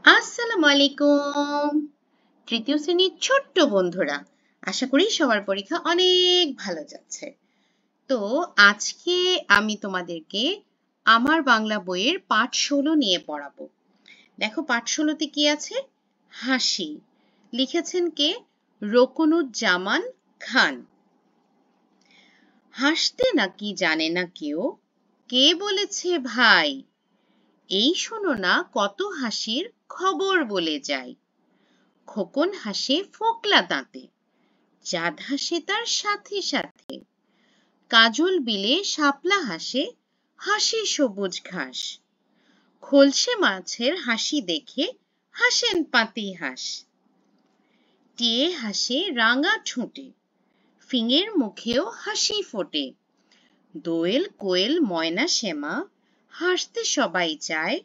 আসসালামু আলাইকুম। তৃতীয় শ্রেণীর ছোট্ট বন্ধুরা, আশা করি সবার পরীক্ষা অনেক ভালো যাচ্ছে। তো আজকে আমি তোমাদেরকে আমার বাংলা বইয়ের পাঠ 16 নিয়ে পড়াবো। দেখো পাঠ 16তে কি আছে? হাসি। লিখেছেন কে? রোকনুজ্জামান খান। হাসতে নাকি জানে না কেউ, কে বলেছে ভাই? এই শোনো না কত হাসির খবর বলে যায়। খোকন হাসে ফোকলা দাঁতে, চাঁদ হাসে তার সাথে সাথে, কাজল বিলে শাপলা হাসে, হাসি সবুজ ঘাস। খলসে মাছের হাসি দেখে হাসেন পাতি হাঁস। টিয়ে হাসে রাঙা ঠোঁটে, ফিঙের মুখেও হাসি ফোটে। দোয়েল কোয়েল ময়না শ্যামা হাসতে সবাই চায়।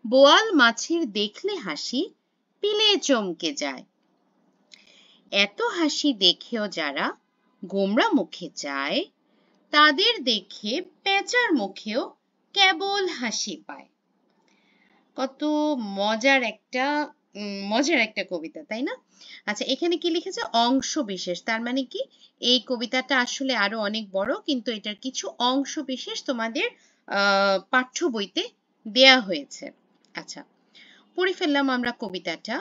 বোয়াল মাছের দেখলে হাসি পিলে চমকে যায়। এত হাসি দেখেও যারা গোমরা মুখে চায়, তাদের দেখে পেঁচার মুখেও কেবল হাসি পায়। কত মজার একটা কবিতা, তাই না? আচ্ছা, এখানে কি লিখেছে? অংশ বিশেষ। তার মানে কি, এই কবিতাটা আসলে আরো অনেক বড়, কিন্তু এটার কিছু অংশ বিশেষ তোমাদের পাঠ্য বইতে দেয়া হয়েছে। আচ্ছা, পড়ে ফেললাম আমরা কবিতাটা।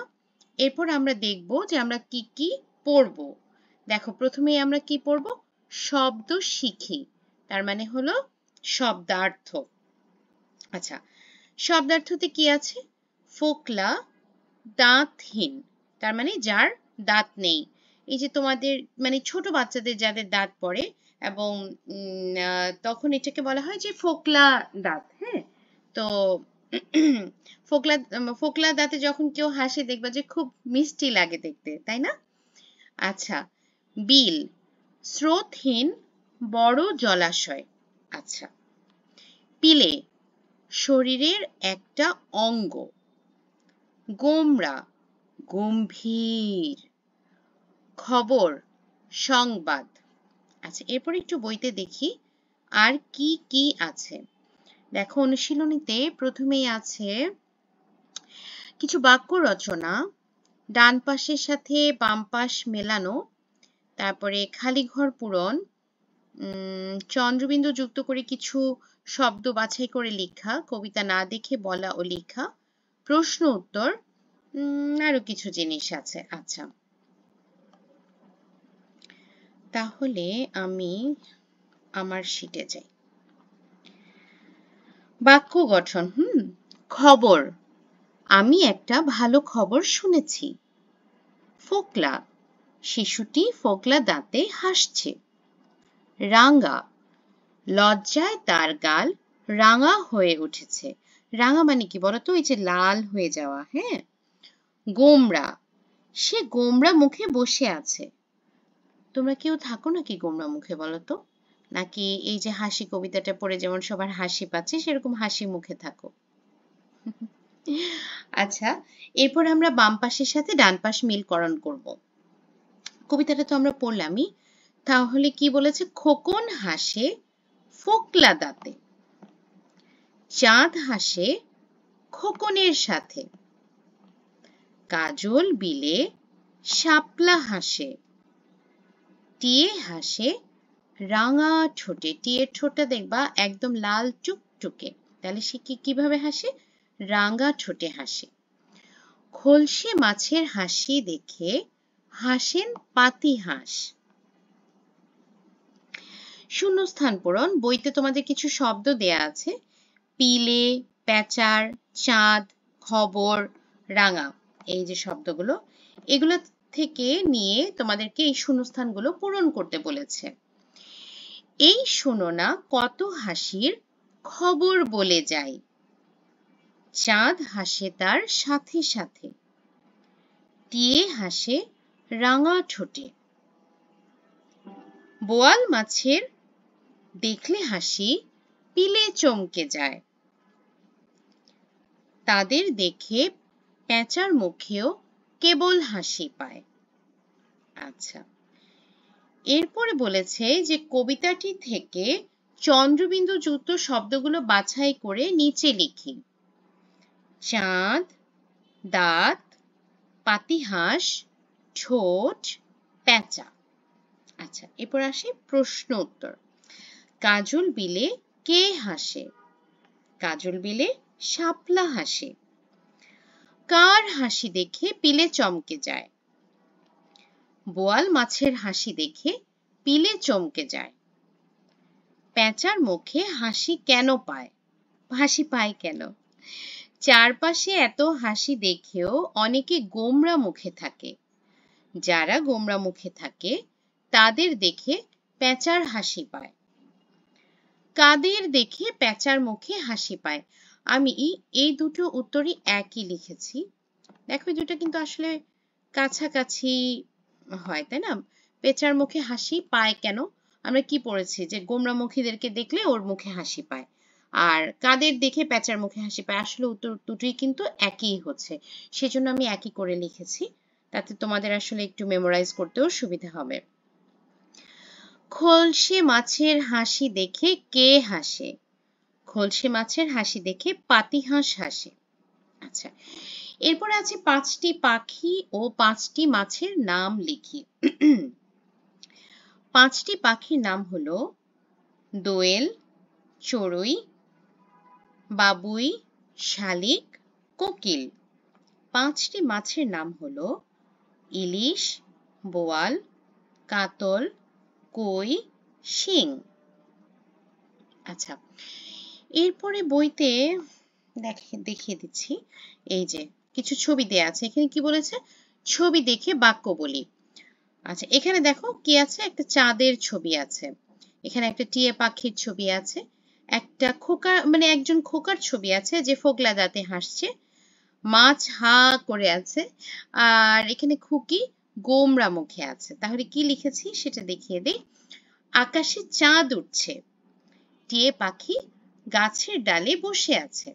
এরপর আমরা দেখব যে আমরা কি কি পড়ব। দেখো, প্রথমেই আমরা কি পড়ব? শব্দ শিখি, তার মানে হলো শব্দার্থ। আচ্ছা, শব্দার্থতে কি আছে? ফোকলা দাঁতহীন, তার মানে যার দাঁত নেই। এই যে তোমাদের মানে ছোট বাচ্চাদের যাদের দাঁত পড়ে, এবং তখন এটাকে বলা হয় যে ফোকলা দাঁত। হ্যাঁ, তো ফোকলা দাঁতে যখন কেউ হাসে দেখবা যে খুব মিষ্টি লাগে দেখতে, তাই না? আচ্ছা, বিল স্রোতহীন বড় জলাশয়। আচ্ছা, পিলে শরীরের একটা অঙ্গ। গোমরা গম্ভীর। খবর সংবাদ। আচ্ছা, এরপর একটু বইতে দেখি আর কি কি আছে। দেখো, অনুশীলনীতে প্রথমেই আছে কিছু বাক্য রচনা, ডান পাশের সাথে বাম পাশ মেলানো, তারপরে খালি ঘর পূরণ, চন্দ্রবিন্দু যুক্ত করে কিছু শব্দ বাছাই করে লেখা, কবিতা না দেখে বলা ও লেখা, প্রশ্ন উত্তর, আরো কিছু জিনিস আছে। আচ্ছা, তাহলে আমি আমার শিটে যাই। বাক্য গঠন। খবর, আমি একটা ভালো খবর শুনেছি। ফোকলা, শিশুটি ফোকলা দাঁতে হাসছে। রাঙা, লজ্জায় তার গাল রাঙা হয়ে উঠেছে। রাঙা মানে কি বলতো? ওই যে লাল হয়ে যাওয়া। হ্যাঁ। গোমরা, সে গোমরা মুখে বসে আছে। তোমরা কেউ থাকো নাকি গোমরা মুখে বলো তো? নাকি এই যে হাসি কবিতাটা পড়ে যেমন সবার হাসি পাচ্ছে, সেরকম হাসি মুখে থাকো? আচ্ছা, এরপর আমরা বাম পাশের সাথে ডান পাশ মিলকরণ করব। কবিতাটা তো আমরা পড়লামই, তাহলে কি বলেছে? খোকন হাসে ফোকলা দাঁতে, চাঁদ হাসে খোকনের সাথে, কাজল বিলে শাপলা হাসে, টিয়ে হাসে রাঙা ঠোঁটে। টিয়ের ঠোঁটটা দেখবা একদম লাল টুকটুকে, তাহলে সে কিভাবে হাসে? রাঙা ঠোঁটে হাসে। খলসে মাছের হাসি দেখে হাসেন পাতি হাঁস। শূন্যস্থান পূরণ। বইতে তোমাদের কিছু শব্দ দেয়া আছে, পিলে, পেঁচার, চাঁদ, খবর, রাঙা, এই যে শব্দগুলো, এগুলো থেকে নিয়ে তোমাদেরকে এই শূন্যস্থানগুলো পূরণ করতে বলেছে। এই শোনো না কত হাসির খবর বলে যায়। চাঁদ হাসে তার সাথে সাথে, টিয়ে হাসে রাঙা ঠোঁটে। বোয়াল মাছের দেখলে হাসি পিলে চমকে যায়। তাদের দেখে পেঁচার মুখেও কেবল হাসি পায়। আচ্ছা, এরপরে বলেছে যে কবিতাটি থেকে চন্দ্রবিন্দু যুক্ত শব্দগুলো বাছাই করে নিচে লিখি। চাঁদ, দাঁত, পাতিহাঁস, ঠোঁট, পেঁচা। আচ্ছা, এরপর আসি প্রশ্ন উত্তর। কাজল বিলে কে হাসে? কাজল বিলে শাপলা হাসে। কার হাসি দেখে পিলে চমকে যায়? বোয়াল মাছের হাসি দেখে পিলে চমকে যায়। পেঁচার মুখে হাসি কেন পায়? হাসি পায় কেন? চারপাশে এত হাসি দেখেও অনেকে গোমরা মুখে থাকে। যারা গোমরা মুখে থাকে তাদের দেখে পেঁচার হাসি পায়। কাদের দেখে পেঁচার মুখে হাসি পায়? আমি এই দুটো উত্তরই একই লিখেছি। দেখো দুটো কিন্তু আসলে কাছাকাছি হয়, তাই না? পেঁচার মুখে হাসি পায় কেন? আমরা কি পড়েছি যে গোমরামুখীদেরকে দেখলে ওর মুখে হাসি পায়। আর কাদের দেখে পেঁচার মুখে হাসি পায়? আসলে উত্তর দুটোই কিন্তু একই হচ্ছে, সেজন্য আমি একই করে লিখেছি, তাতে তোমাদের আসলে একটু মেমোরাইজ করতেও সুবিধা হবে। খলসে মাছের হাসি দেখে কে হাসে? খলসে মাছের হাসি দেখে পাতিহাঁস হাসে। আচ্ছা, এরপরে আছে 5টি পাখি ও 5টি মাছের নাম লিখি। 5টি পাখির নাম হলো দোয়েল, চড়ুই, বাবুই, শালিক, কোকিল। 5টি মাছের নাম হলো ইলিশ, বোয়াল, কাতল, কই, শিং। আচ্ছা, এরপরে বইতে দেখিয়ে দিচ্ছি, এই যে কিছু ছবি দেয়া আছে। এখানে কি বলেছে? ছবি দেখে বাক্য বলি। আচ্ছা, এখানে দেখো কি আছে, একটা চাঁদের ছবি আছে, এখানে একটা টিয়া পাখির ছবি আছে, একটা খোকা মানে একজন খোকার ছবি আছে যে ফোকলা দাঁতে হাসছে, মাছ হা করে আছে, আর এখানে খুকি গোমরা মুখে আছে। তাহলে কি লিখেছি সেটা দেখিয়ে দেই। আকাশে চাঁদ উঠছে, টিয়ে পাখি গাছের ডালে বসে আছে,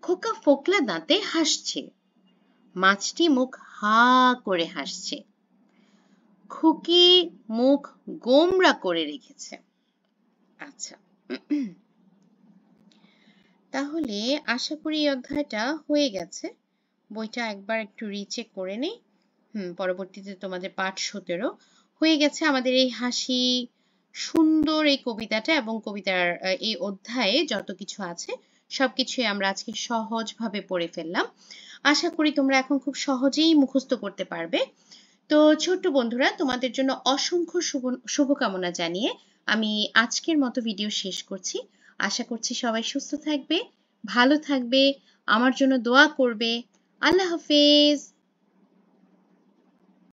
খোকা ফোকলা দাঁতে হাসছে, মাছটি মুখ হা করে হাসছে, খুকি মুখ গোমরা করে রেখেছে। আচ্ছা, তাহলে আশা করি এই অধ্যায়টা হয়ে গেছে। বইটা একবার একটু রিচেক করে নেই। পরবর্তীতে তোমাদের পাঠ 17 হয়ে গেছে। আমাদের এই হাসি সুন্দর এই কবিতাটা এবং কবিতার এই অধ্যায়ে যত কিছু আছে সবকিছুই আমরা আজকে সহজভাবে পড়ে ফেললাম। আশা করি তোমরা এখন খুব সহজেই মুখস্থ করতে পারবে। তো ছোট্ট বন্ধুরা, তোমাদের জন্য অসংখ্য শুভকামনা জানিয়ে আমি আজকের মতো ভিডিও শেষ করছি। আশা করছি সবাই সুস্থ থাকবে, ভালো থাকবে, আমার জন্য দোয়া করবে। আল্লাহ হাফেজ।